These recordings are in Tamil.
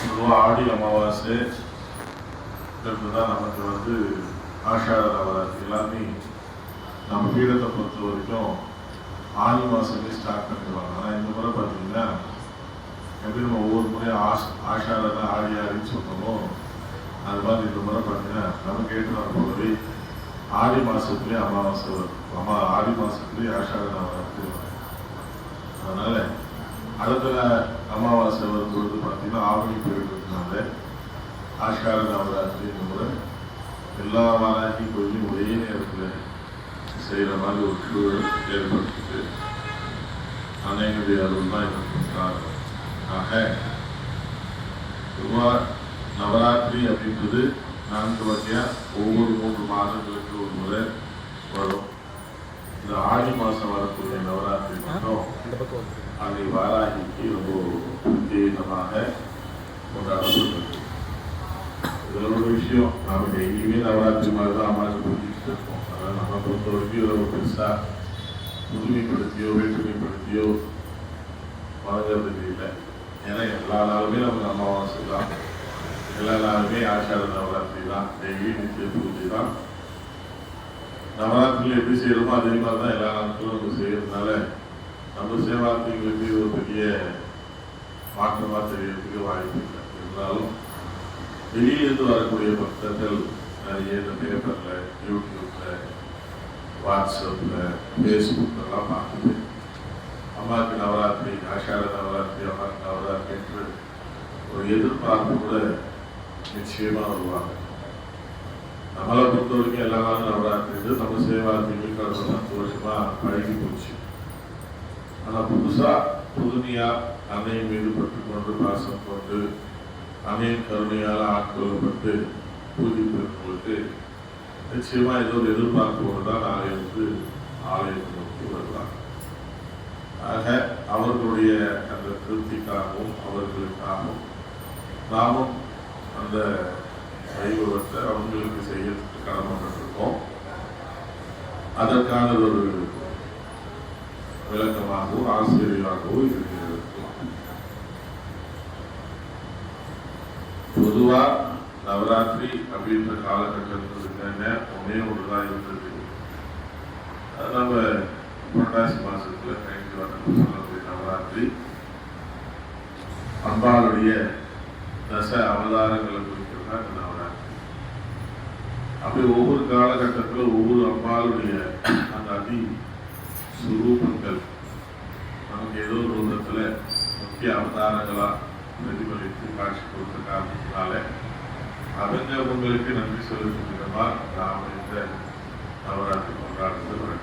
பொதுவாக ஆடி அமாவாசை தான் நமக்கு ஆஷாட நவராத்திரி எல்லாமே நம்ம பீடத்தை பொறுத்த வரைக்கும் ஆடி மாதமே ஸ்டார்ட் பண்ணிடுவாங்க. ஆனால் இந்த முறை பார்த்தீங்கன்னா எப்படி நம்ம ஒவ்வொரு முறையும் ஆஷாடனா ஆடி ஆடின்னு சொன்னோமோ அது மாதிரி இந்த முறை பார்த்தீங்கன்னா நமக்கு ஏற்ற போலவே ஆடி மாதத்துலேயே அமாவாசை வரும். ஆடி மாதத்துலேயே ஆஷாட நவராத்திரி வரும். அதனால அடுத்த அமாவாசை வரும்பொழுது பார்த்தீங்கன்னா ஆவணி போயிட்டு ஆஷாட நவராத்திரி இந்த முறை எல்லா வாராகி கோயிலும் ஒரே நேரத்தில் செய்கிற மாதிரி ஒரு சூழல் ஏற்படுத்திட்டு அன்னையினுடைய அருள் தான் எனக்கு காரணம். ஆக பொதுவாக நவராத்திரி அப்படின்றது 4 வகையாக ஒவ்வொரு 3 மாதங்களுக்கு ஒரு முறை வரும். இந்த ஆடி மாதம் வரக்கூடிய நவராத்திரி மட்டும் அன்னை வாராகிக்கு ரொம்ப பிரத்யேகமாக கொண்டாடப்பட்டிருக்கு. இதில் ஒரு விஷயம், நமக்கு எங்கேயுமே நவராத்திரி மாதிரி தான் அம்மாவுக்கு புரிஞ்சுட்டு இருக்கோம். அதனால் நம்ம பொறுத்த வரைக்கும் இதில் ஒரு பெருசாக புதுமைப்படுத்தியோ வேற்றுமைப்படுத்தியோ வழங்குறதுக்கு இல்லை. ஏன்னா எல்லா நாளுமே நமக்கு அமாவாசை தான், எல்லா நாளுமே ஆஷாட நவராத்திரி தான், டெய்லி நித்திய பூஜை தான். நவராத்திரியில் எப்படி செய்யறோமோ அதே மாதிரி தான் எல்லா நாட்களும் நம்ம செய்யறதுனால நம்ம சேவார்த்திகளுக்கு இது ஒரு பெரிய மாற்றமாக தெரியறதுக்கு வாய்ப்பு இல்லை. இருந்தாலும் வெளியிலிருந்து வரக்கூடிய பக்தர்கள் நிறைய இந்த பேப்பரில், யூடியூப்பில், வாட்ஸ்அப்பில், ஃபேஸ்புக்கெல்லாம் பார்த்துட்டு அம்மாவுக்கு நவராத்திரி, ஆஷாட நவராத்திரி, அம்மாவுக்கு நவராத்திரி என்று ஒரு எதிர்பார்ப்பு கூட நிச்சயமாக வருவாங்க. நம்மளை பொறுத்த வரைக்கும் எல்லா நாளும் நவராத்திரி நம்ம சேவார்த்திகள் கடந்த 10 வருஷமாக பழகி போச்சு. ஆனால் புதுசாக புதுமையாக அன்னையின் மீது பற்றுக்கொண்டு பாசம் கொண்டு அன்னையின் கருணையால் ஆட்கொள்ளப்பட்டு பூஜிப்பவர்களுக்கு நிச்சயமா ஏதோ ஒரு எதிர்பார்ப்போடு தான் ஆலயத்தை நோக்கி வருவாங்க. ஆக அவர்களுடைய அந்த திருப்திக்காகவும் அவர்களுக்காகவும் நாமும் அந்த வைபவத்தை அவங்களுக்கு செய்யறதுக்கு கடமைப்பட்டிருக்கோம். அதற்கான ஒரு விளக்கமாகவும் ஆசிரியராகவும் இருக்கிறது. பொதுவா நவராத்திரி அப்படின்ற காலகட்டத்தில் ஒன்னே ஒன்றுதான் இருந்தது. நம்ம புரட்டாசி மாசத்துல கழிந்து சொல்லக்கூடிய நவராத்திரி அம்பாளுடைய தச அவதாரங்களை குறிக்கிறதா இந்த நவராத்திரி. அப்படி ஒவ்வொரு காலகட்டத்தில் ஒவ்வொரு அம்பாளுடைய அந்த அதி சுரூபங்கள் நமக்கு ஏதோ ஒரு விதத்துல முக்கிய அவதாரங்களா பிரதிபலித்து காட்சி கொடுத்த காரணத்தினால அவங்களுக்கு நன்றி செலுத்தும் விதமா நாம் இந்த நவராத்திரி கொண்டாடுறது.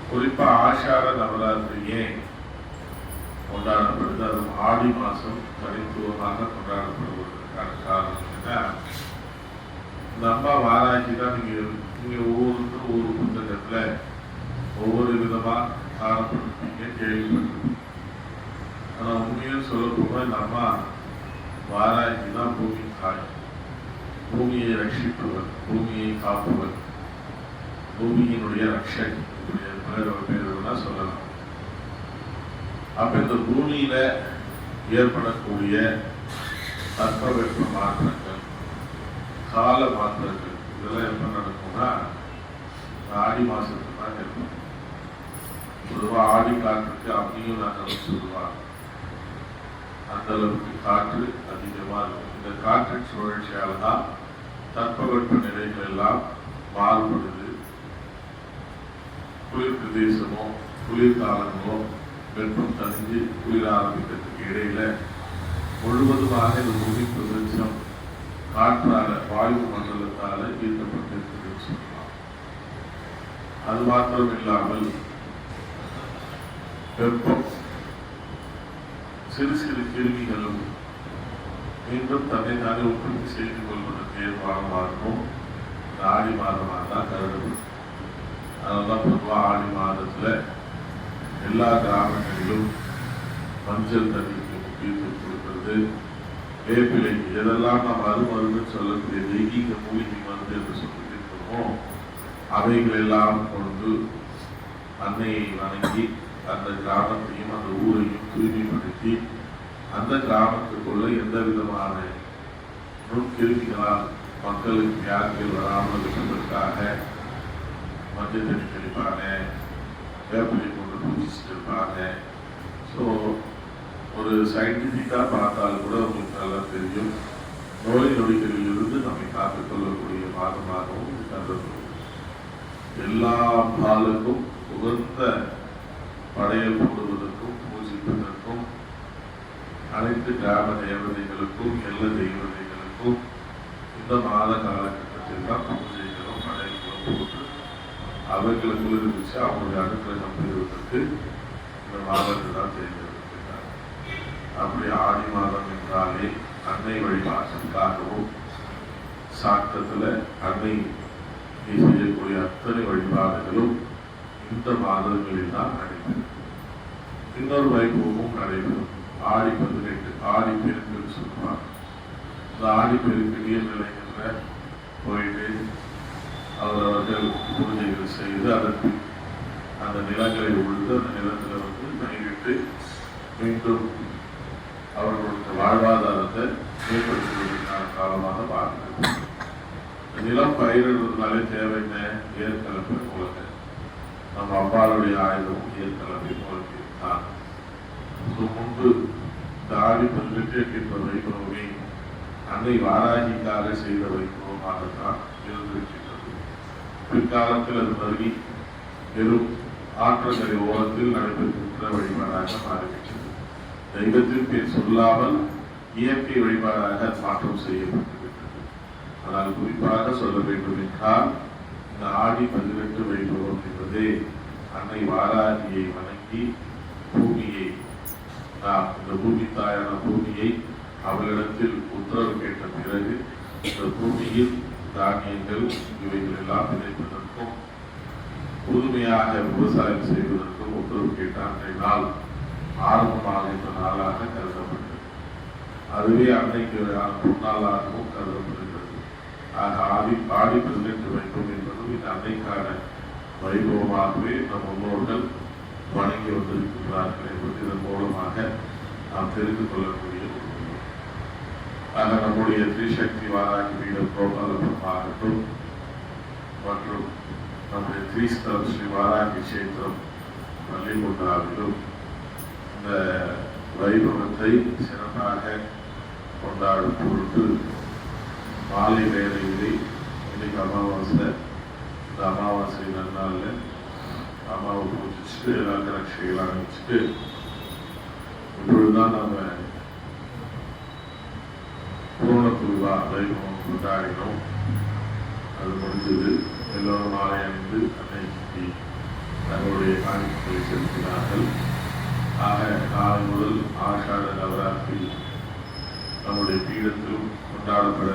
குறிப்பா ஆஷாட நவராத்திரி ஏன் கொண்டாடப்படுது, அதுவும் ஆடி மாசம் தனித்துவமாக கொண்டாடப்படுவதற்கான காரணம் என்ன? இந்த அம்மா வாராகி தான் நீங்க ஒவ்வொருத்தரும் ஒவ்வொரு புத்தகத்துல ஒவ்வொரு விதமா காணப்படுறீங்க, கேள்விப்பட்டிருக்கீங்க. ஆனா உண்மையும் சொல்ல போனா இந்த அம்மா வாராகி தான் பூமி தாய், பூமியை ரட்சிப்பவர், பூமியை காப்பவர், பூமியினுடைய ரட்சகி, பேருன்னா சொல்லலாம். அப்ப இந்த பூமியில ஏற்படக்கூடிய தட்பவெப்ப மாற்றங்கள், கால மாற்றங்கள் இதெல்லாம் எப்ப நடக்கும்னா ஆடி மாசத்துக்கு தான் ஏற்படும். பொதுவாக ஆடி காற்றுக்கு அம்மியும் நாங்கள் சொல்லுவாங்க. அந்த அளவுக்கு காற்று அதிகமா இருக்கும். இந்த காற்றின் சுழற்சியால தான் தட்பவெப்ப நிலைகள் எல்லாம் மாறுபடுது. குளிர் பிரதேசமோ குளிர்காலங்களோ வெப்பம் தணிஞ்சு குளிர ஆரம்பிக்கிறதுக்கு இடையில முழுவதுமாக இந்த பூமி பிரதேசம் காற்றால வாயு மண்டலத்தால ஈர்க்கப்பட்டிருக்குன்னு சொல்லலாம். அது மாத்திரம் இல்லாமல் வெப்பம் சிறு சிறு கிருமிகளும் மீண்டும் தன்னை தானே உற்பத்தி செய்து கொள்வதற்கு ஏற்பாடுமாக இருக்கும். இந்த ஆடி மாதமாக தான் கருதப்படும். அதனால்தான் பொதுவாக ஆடி மாதத்துல எல்லா கிராமங்களிலும் மஞ்சள் தண்ணிக்கு முக்கியத்துவம் கொடுக்கிறது. வேப்பிலைக்கு எதெல்லாம் நாம் அருமருந்து சொல்லக்கூடிய தெய்வீக மூலிகை மருந்து என்று சொல்லியிருக்கிறோமோ அவைகள் எல்லாம் கொண்டு அன்னையை வணங்கி அந்த கிராமத்தையும் அந்த ஊரையும் தூய்மைப்படுத்தி அந்த கிராமத்துக்குள்ள எந்த விதமான நுண்கிருமிகளால் மக்களுக்கு வியாதிகள் வராமல் இருப்பதற்காக மஞ்சள் தண்ணி தெளிப்பாங்க, வேப்பிலை கொண்டு பூஜிச்சுட்டு இருப்பாங்க. ஸோ ஒரு சயின்டிஃபிக்காக பார்த்தால் கூட உங்களுக்கு நல்லா தெரியும், நோய் நொடிகளில் இருந்து நம்மை காத்துக்கொள்ளக்கூடிய மாதமாகவும் இது கருதப்படும். எல்லா பாலுக்கும் உகந்த படையல் போடுவதற்கும் பூஜிப்பதற்கும் அனைத்து கிராம தேவதைகளுக்கும் எல்லா தெய்வதைகளுக்கும் இந்த மாத காலகட்டத்தில் தான் பூஜைகளும் படையல்களும் போட்டு அவர்களை குளிர்விச்சு அவங்களுடைய அனுக்கிரகம் பெறுவதற்கு இந்த மாதத்தில் தான் தேர்ந்தெடுக்கிறார். அப்படி ஆடி மாதம் என்றாலே அன்னை வழிபாட்டுக்காகவும் சாத்தத்தில் அன்னை செய்யக்கூடிய அத்தனை வழிபாடுகளும் இந்த மாதங்களில் தான் நடைபெறும். இன்னொரு வைபவமும் நடைபெறும். ஆடி 18 ஆடி பெருக்குன்னு சொல்லுவாங்க. இந்த ஆடி பெருக்கு நீர்நிலைகளில் போயிட்டு அவரவர்கள் பூஜைகள் செய்து அதற்கு அந்த நிலங்களை உழுது அந்த நிலத்தில் வந்து பயிரிட்டு மீண்டும் அவர்களுடைய வாழ்வாதாரத்தை மேம்படுத்துவதற்கான காலமாக பார்க்கிறது. நிலம் பயிரிடுறதுனாலே தேவை என்ன? ஏற்கலப்பை மூலத்தை. நம்ம அப்பாளுடைய ஆயுதம் ஏற்கலப்பை மூலத்தை தான். முன்பு இந்த ஆடி 18 என்கின்ற வைபவமே அன்னை வாராகிக்காக செய்த வைபவமாகத்தான் இருந்திருக்கின்றது. பிற்காலத்தில் அது மருகி வெறும் ஆற்றங்கரை ஓரத்தில் நடைபெறுகின்ற வழிபாடாக மாறிவிட்டது. தெய்வத்தின் பேர் சொல்லாமல் இயற்கை வழிபாடாக மாற்றம் செய்யப்பட்டுவிட்டது. ஆனால் குறிப்பாக சொல்ல வேண்டும் என்றால் இந்த ஆடி 18 வைபவம் என்பதே அன்னை வாராகியை வணங்கி பூமியை, இந்த பூமி தாயான பூமியை அவளிடத்தில் உத்தரவு கேட்ட பிறகு இந்த பூமியில் தானியங்கள் இவைகள் எல்லாம் விதைப்பதற்கும் புதுமையாக விவசாயம் செய்வதற்கும் உத்தரவு கேட்ட அன்றைய நாள் ஆரம்பமாகின்ற நாளாக கருதப்பட்டது. அதுவே அன்னைக்கு பொன்னாளாகவும் கருதப்படுகிறது. ஆக ஆடி 18 வைபவம் என்பதும் இந்த அன்னைக்கான வைபவமாகவே நம் முன்னோர்கள் வணங்கி வந்திருக்கிறார்கள் என்பது இதன் மூலமாக நாம் தெரிந்து கொள்ளக்கூடிய. ஆக நம்முடைய ஸ்ரீசக்தி வாராகி பீடம் கோபாலபுரமாகட்டும் மற்றும் நம்முடைய ஸ்ரீஸ்தலம் ஸ்ரீ வாராகி கஷேத்திரம் பள்ளிமுண்டாவிலும் இந்த வைபவத்தை சிறப்பாக கொண்டாடும் பொருட்டு மாலை வேளையிலே இன்னைக்கு அமாவாசை, இந்த அமாவாசை நன்னாளில் அம்மாவை பூஜிச்சுட்டு எல்லா கரட்சிகளாக வச்சுட்டு இப்பொழுதுதான் நம்ம பூர்ணத்துவா வைபவம் கொண்டாடினோம். அது முடிஞ்சது. எல்லோரும் மாலை அணிந்து அன்னைக்கு தங்களுடைய காணிக்கைகளை செலுத்தினார்கள். ஆக நாளை முதல் ஆஷாட நவராத்திரி நம்முடைய பீடத்திலும் கொண்டாடப்பட